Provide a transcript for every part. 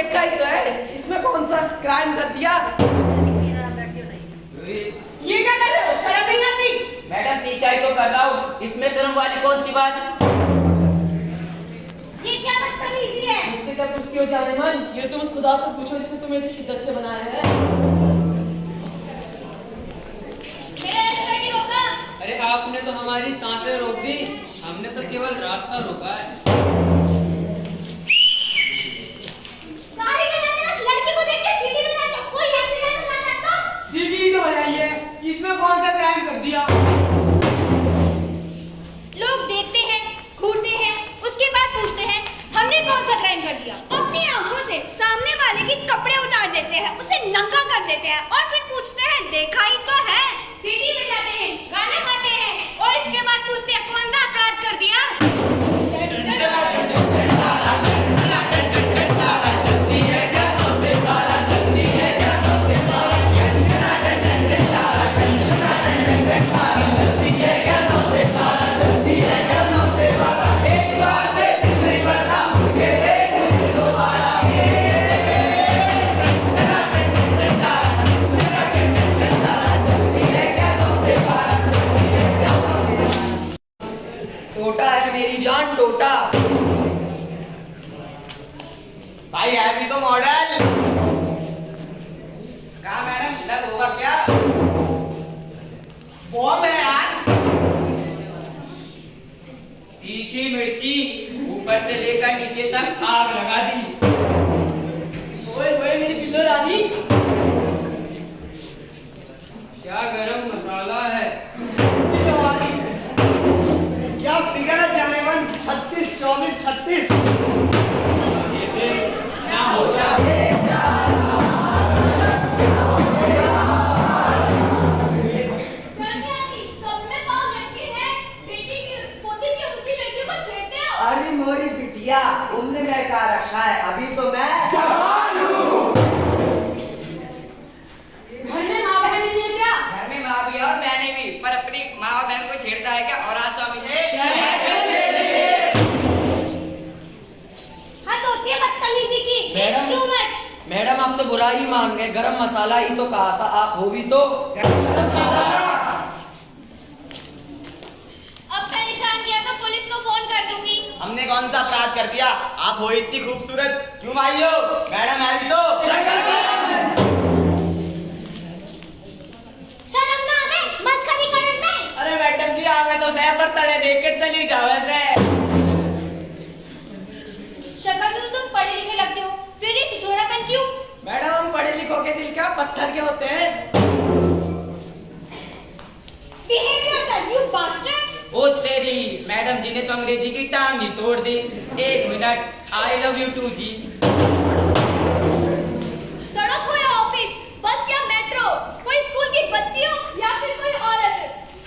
देखा ही तो है, इसमें कौन सा क्राइम कर दिया? ये क्या कर रहे हो? शर्म नहीं आती? मैडम नीचाई तो कर रहा हूँ, इसमें शर्म वाली कौन सी बात? ये क्या बदतमीजी है? इससे क्या पूछती हो जाने मन? ये तुम उस खुदा से पूछो जिसने तुम्हें इतनी शिद्दत से बनाया है। मेरा रास्ता नहीं रोका? अरे आपने तो हमारी सांसें रोक दी, हमने तो केवल रास्ता रोका है। गाड़ी चलाते वक्त लड़की को देख के सीटी बजाते हो, कोई एक्सीडेंट हो जाता तो? सीटी तो बजाई है, इसमें कौन सा क्राइम कर दिया? लोग देखते हैं, घूरते हैं, उसके बाद पूछते हैं हमने कौन सा क्राइम कर दिया। अपनी आंखों से सामने वाले के कपड़े उतार देते हैं, उसे नंगा कर देते हैं और फिर पूछते हैं देखा ही तो है। सीटी बजाते हैं, गाना गाते हैं और इसके बाद पूछते हैं कौन सा अपराध कर दिया। टोटा है मेरी जान, टोटा। भाई है भी तो मॉडल। कहा मैडम, लग होगा क्या? बॉम्ब है यार। तीखी मिर्ची ऊपर से लेकर नीचे तक आग लगा दी। ओए ओए मेरी पिल्लो रानी। क्या गरम मसाला है। क्या फिगर है जाने मन? 36, 24, 36। क्या होता अरे मोरी बिटिया, उम्र में क्या रखा है? अभी तो मैं जवान हूँ। घर में माँ बहन नहीं है क्या? घर में माँ भी है और बहनें भी, पर अपनी माँ और बहन को छेड़ता है क्या? और आज स्वामी से हद होती है बदतमीजी की। Madam. It's too much। Madam आप तो बुरा ही मान गए, गरम मसाला ही तो कहा था, आप हो भी तो। अब परेशान किया तो पुलिस को फोन कर दूंगी। हमने कौन सा अपराध कर दिया? आप हो इतनी खूबसूरत, क्यों भाई हो? मैडम है भी तो। शर्म ना आवे, मस्करी करने में। अरे मैडम जी, आप तो सह पर तड़े देख के चली जाओ ऐसे। शक्ल से तो तुम पढ़े लिखे लगते हो, फिर ये छिछोरापन क्यों? मैडम पढ़े लिखों के दिल क्या पत्थर के होते हैं? Behave yourself, you bastard। ओ तेरी, मैडम जी ने तो अंग्रेजी की टांग ही तोड़ दी। एक minute, I love you too जी। सड़क हो या ऑफिस, बस या मेट्रो, कोई स्कूल की बच्ची हो या फिर कोई औरत,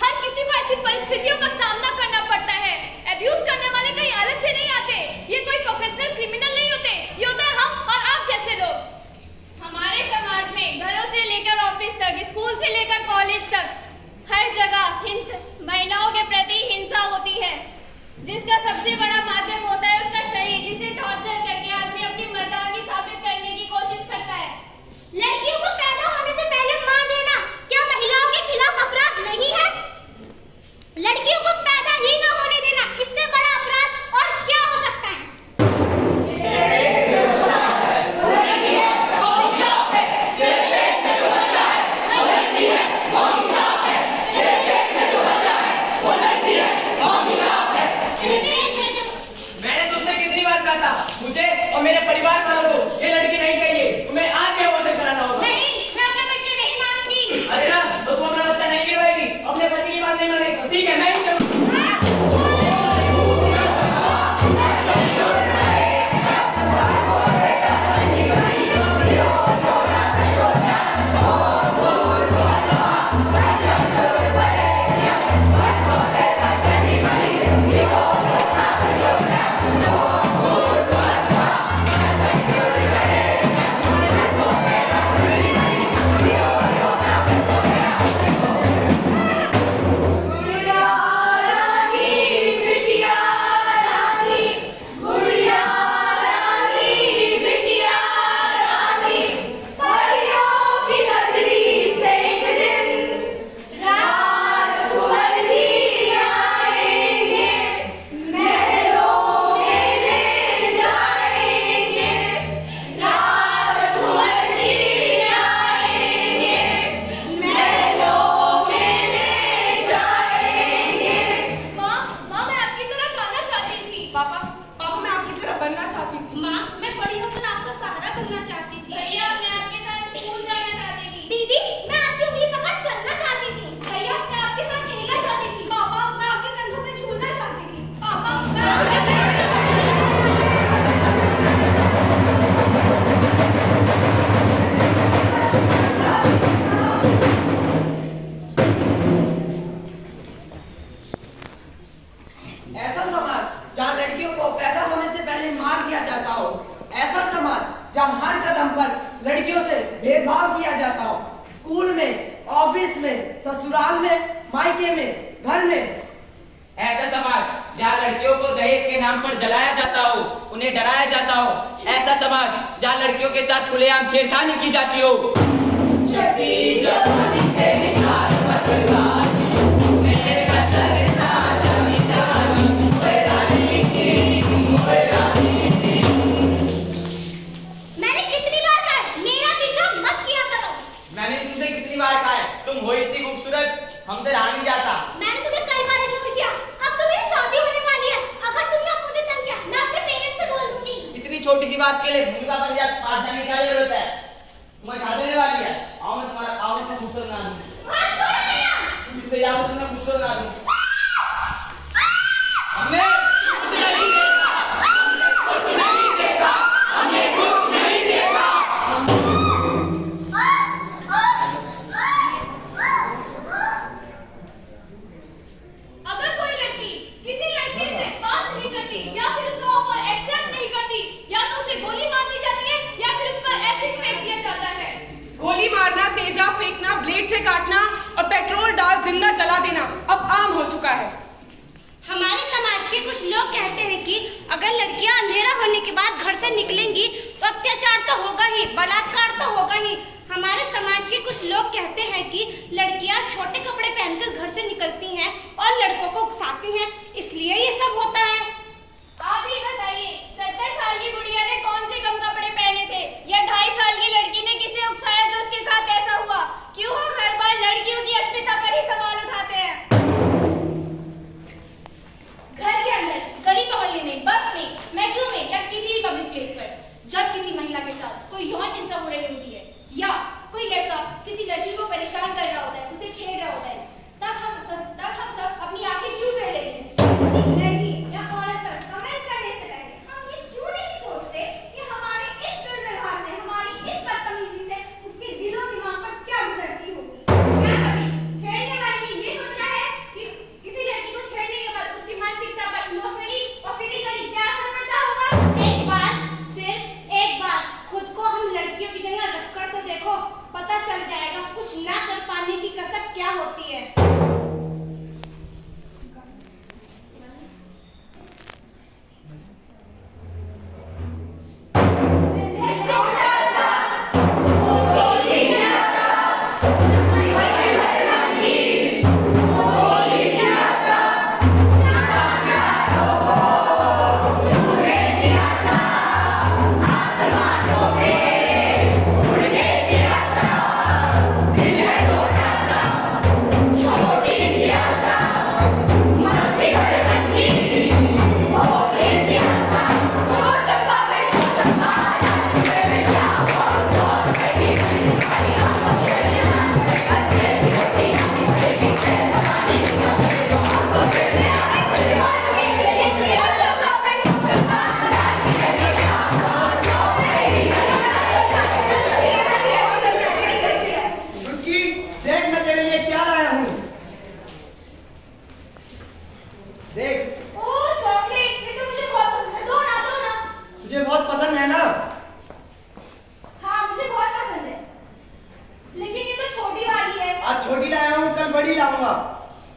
हर किसी को ऐसी परिस्थितियों का सामना करना पड़ता है। अब्यूज करने वाले कहीं अलग से नहीं आते, ये कोई प्रोफेशनल क्रिमिनल नहीं होते, ये होते हैं हम और आप जैसे लोग। हमारे समाज में घरों से लेकर ऑफिस तक, स्कूल से लेकर कॉलेज तक, हर जगह महिलाओं के प्रति हिंसा होती है, जिसका सबसे बड़ा माध्यम होता है उसका शरीर, जिसे टॉर्चर करके आदमी अपनी मर्दानगी साबित करने की कोशिश करता है। लड़कियों को पैदा होने से पहले मार देना क्या महिलाओं के खिलाफ अपराध नहीं है? लड़कियों को पैदा ही ना होने देना, इससे बड़ा अपराध और क्या हो सकता है? जहाँ हर कदम पर लड़कियों से भेदभाव किया जाता हो। स्कूल में, ऑफिस में, ससुराल में, मायके में, घर में। ऐसा समाज जहाँ लड़कियों को दहेज के नाम पर जलाया जाता हो, उन्हें डराया जाता हो। ऐसा समाज जहाँ लड़कियों के साथ खुलेआम छेड़खानी की जाती हो। मैंने कितनी बार कहा है, मेरा पीछा मत किया करो। मैंने तुमसे कितनी बार कहा है, तुम हो इतनी खूबसूरत, हमसे रहा नहीं जाता। मैंने तुम्हें कई बार इग्नोर किया। अब तो मेरी शादी होने वाली है। अगर तुमने मुझे तंग किया, मैं अपने पेरेंट्स से बोल दूंगी। इतनी छोटी सी बात के लिए मम्मी पापा के पास जाने की क्या जरूरत है? तुम्हें शादी होने वाली है। आओ मैं तुम्हें खूबसूरत बना दूं। हाथ छोड़ो मेरा। इससे जाओ तुम्हें खूबसूरत बना दूं। हमने अगर कोई लड़की किसी लड़के से बात नहीं करती या फिर उसका ऑफर एक्सेप्ट नहीं करती, या तो उसे गोली मार दी जाती है या फिर उस पर एसिड फेंक दिया जाता है। गोली मारना, तेजा फेंकना, ब्लेड से काटना और पेट्रोल डाल जिंदा जला देना अब आम हो चुका है। हमारे समाज के कुछ लोग कहते हैं कि अगर लड़कियां अंधेरा होने के बाद घर से निकलेंगी तो अत्याचार तो होगा ही, बलात्कार तो होगा ही। हमारे समाज के कुछ लोग कहते हैं कि लड़कियां छोटे कपड़े पहनकर घर से निकलती हैं और लड़कों को उकसाती हैं, इसलिए ये सब होता है। आप ही बताइए, 70 साल की बुढ़िया ने कौन से कम कपड़े पहने थे, या 2.5 साल की लड़की ने किसे उकसाया जो उसके साथ ऐसा हुआ? क्यों हम हर बार लड़कियों की अस्मिता पर ही सवाल उठाते हैं? घर के अंदर, गली मोहल्ले में, बस में, मेट्रो में या किसी भी पब्लिक प्लेस पर जब किसी महिला के साथ कोई यौन हिंसा हो रही होती है या कोई लड़का किसी लड़की को परेशान कर रहा होता है, उसे छेड़ रहा होता है, तब हम सब अपनी आंखें क्यों फेर लेते हैं? किसी लड़की या औरत पर कमेंट करने से पहले हम ये क्यों नहीं सोचते कि हमारे इस दुर्व्यवहार से, हमारी इस बदतमीजी से उसके दिलो दिमाग पर क्या गुजरती होगी? क्या कभी छेड़ने वाले ने ये सोचा है कि किसी लड़की को छेड़ने के बाद उसकी मानसिकता पर इमोशनली और फिजिकली क्या असर पड़ता होगा? एक बार, सिर्फ एक बार खुद को हम लड़कियों की जगह रखकर तो देखो, पता चल जाएगा कुछ ना कर पाने की कसक क्या होती है।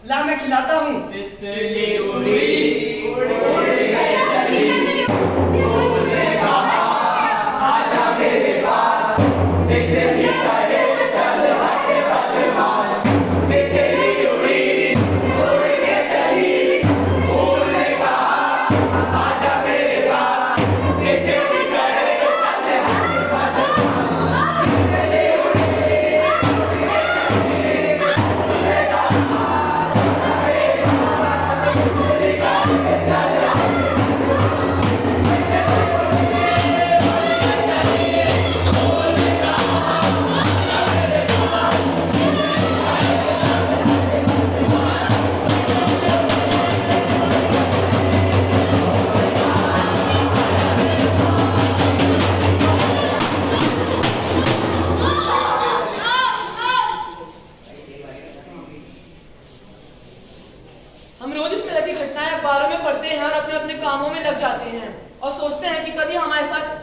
ला मैं खिलाता हूँ।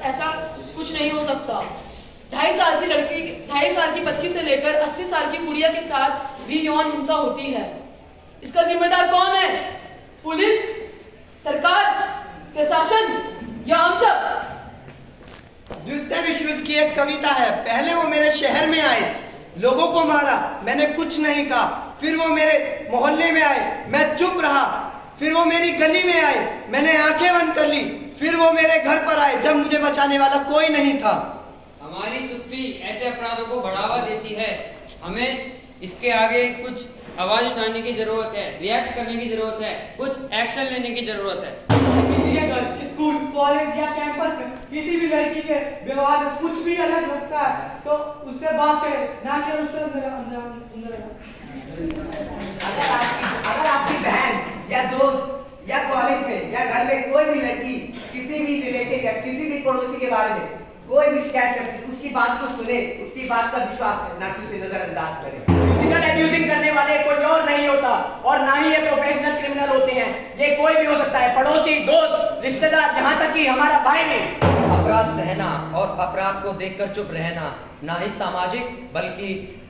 ऐसा कुछ नहीं हो सकता। 2.5 साल की बच्ची से लेकर 80 साल की गुड़िया के साथ भी यौन हिंसा होती है। इसका जिम्मेदार कौन है? पुलिस, सरकार, प्रशासन या हम सब? द्वितीय विश्व युद्ध की एक कविता है। पहले वो मेरे शहर में आए, लोगों को मारा, मैंने कुछ नहीं कहा। फिर वो मेरे मोहल्ले में आए, मैं चुप रहा। फिर वो मेरी गली में आए, मैंने आंखें बंद कर ली। फिर वो मेरे घर पर आए जब मुझे बचाने वाला कोई नहीं था। हमारी चुप्पी ऐसे अपराधों को बढ़ावा देती है। हमें इसके आगे कुछ आवाज उठाने की जरूरत है, रिएक्ट करने की जरूरत है, कुछ एक्शन लेने की जरूरत है। किसी के घर, स्कूल, कॉलेज या कैंपस में किसी भी लड़की के व्यवहार में कुछ भी अलग लगता है तो उससे बात करें, ना कि उससे अगर आपकी बहन या दोस्त या कॉलेज में या घर में कोई भी लड़की किसी भी रिलेटिव या किसी भी पड़ोसी के बारे में कोई भी शिकायत करती है, उसकी बात को सुने, उसकी बात का विश्वास करें, ना कि उसे नजरअंदाज करें। फिजिकल एब्यूजिंग करने वाले कोई और नहीं होता और ना ही ये प्रोफेशनल क्रिमिनल होते हैं। ये कोई भी हो सकता है, पड़ोसी, दोस्त, रिश्तेदार, यहाँ तक कि हमारा भाई भी। अपराध सहना और अपराध को देखकर चुप रहना ना ही सामाजिक बल्कि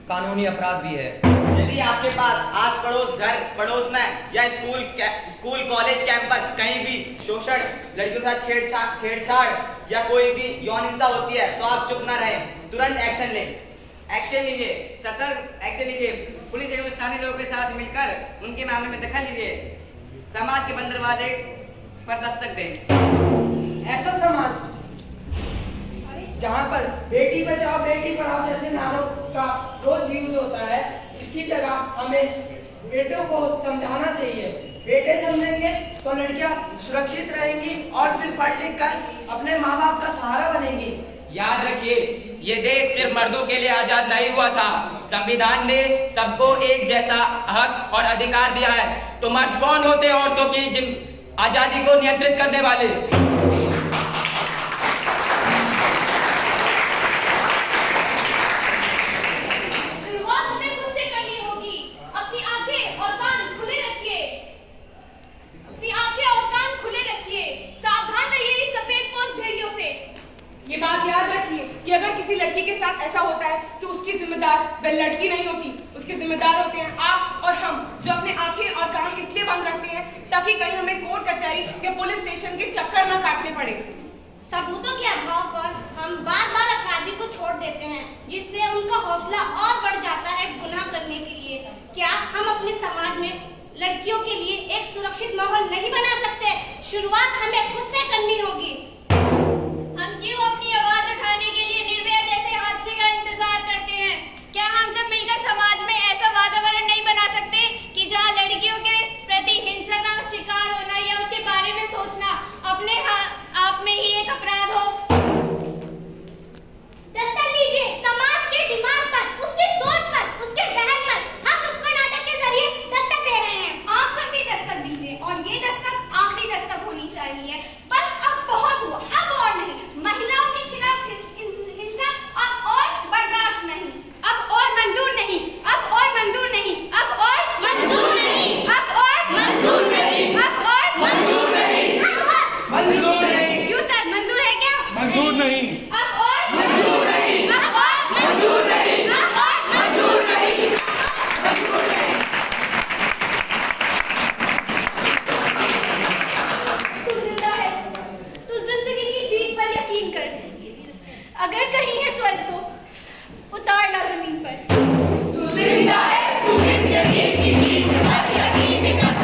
कानूनी अपराध भी है। यदि आपके पास आस पड़ोस, घर पड़ोस में या स्कूल कॉलेज कैंपस कहीं भी शोषण, लड़कियों के साथ छेड़छाड़ या कोई भी यौन हिंसा होती है तो आप चुप न रहें, तुरंत एक्शन लें। एक्शन लीजिए, सतर्क एक्शन लीजिए। पुलिस एवं स्थानीय लोगों के साथ मिलकर उनके मामले में दखल लीजिए। समाज के बंद दरवाजे पर दस्तक दें। ऐसा समाज जहाँ पर बेटी बचाओ बेटी पढ़ाओ जैसे नारों का रोज यूज होता है, इसकी जगह हमें बेटों को समझाना चाहिए। बेटे समझेंगे तो लड़कियां सुरक्षित रहेंगी और फिर पढ़ लिख कर अपने माँ बाप का सहारा बनेंगी। याद रखिए, ये देश सिर्फ मर्दों के लिए आजाद नहीं हुआ था। संविधान ने सबको एक जैसा हक और अधिकार दिया है। तो मर्द कौन होते हैं औरतों की आजादी को नियंत्रित करने वाले? शुरुआत हमें खुद से करनी होगी। अपनी आंखें और कान खुले रखिए, अपनी आंखें और कान खुले रखिए। सावधान रहिए इस सफेदपोश भेड़ियों से। ये बात याद रखिए कि अगर किसी लड़की के साथ ऐसा होता है तो उसकी जिम्मेदार वह लड़की नहीं होती, उसके जिम्मेदार होते हैं आप और हम, जो अपने आंखें और कान इसलिए बंद रखते हैं ताकि कहीं हमें कोर्ट कचहरी या पुलिस स्टेशन के चक्कर न काटने पड़े। सबूतों के अभाव पर हम बार-बार अपराधी को छोड़ देते हैं, जिससे उनका हौसला और बढ़ जाता है गुनाह करने के लिए। क्या हम अपने समाज में लड़कियों के लिए एक सुरक्षित माहौल नहीं बना सकते? शुरुआत हमें खुद से करनी होगी। हम क्यों अपनी आवाज उठाने के लिए निर्भया जैसे हादसे का इंतजार करते हैं? क्या हम सब मिलकर समाज में ऐसा वातावरण नहीं बना सकते कि जहां लड़कियों के प्रति हिंसा का शिकार होना या उसके बारे में सोचना अपने आप में ही एक अपराध हो? दस्तक दीजिए समाज के दिमाग पर, उसकी सोच पर, उसके जहन पर। हम नुक्कड़ नाटक के जरिए दस्तक दे रहे हैं। आप सब भी दस्तक दीजिए और ये दस्तक आखिरी दस्तक होनी चाहिए। बस अब बहुत हुआ, अब और नहीं। महिलाओं के खिलाफ हिंसा अब और बर्दाश्त नहीं, अब और मंजूर नहीं, अब और मंजूर नहीं, अब और मंजूर नहीं, अब और मंजूर नहीं, अब और मंजूर नहीं, मंजूर नहीं। क्यों सर, मंजूर है क्या? मंजूर नहीं। अब और मंजूर नहीं, अब और मंजूर नहीं, अब और मंजूर नहीं। तू जिंदा है, तू जिंदगी की जीत पर यकीन कर। अगर कहीं है स्वर्ग तो उतारना जमीन पर। तू जिंदा है, तू जिंदगी की जीत पर यकीन कर।